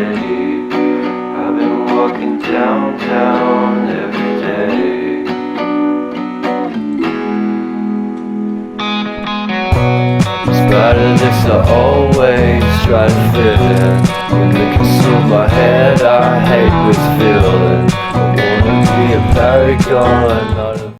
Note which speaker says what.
Speaker 1: city. I've been walking downtown every day. Despite of this, I always try to fit in. When they consume my head, I hate this feeling. I wanna be a paragon.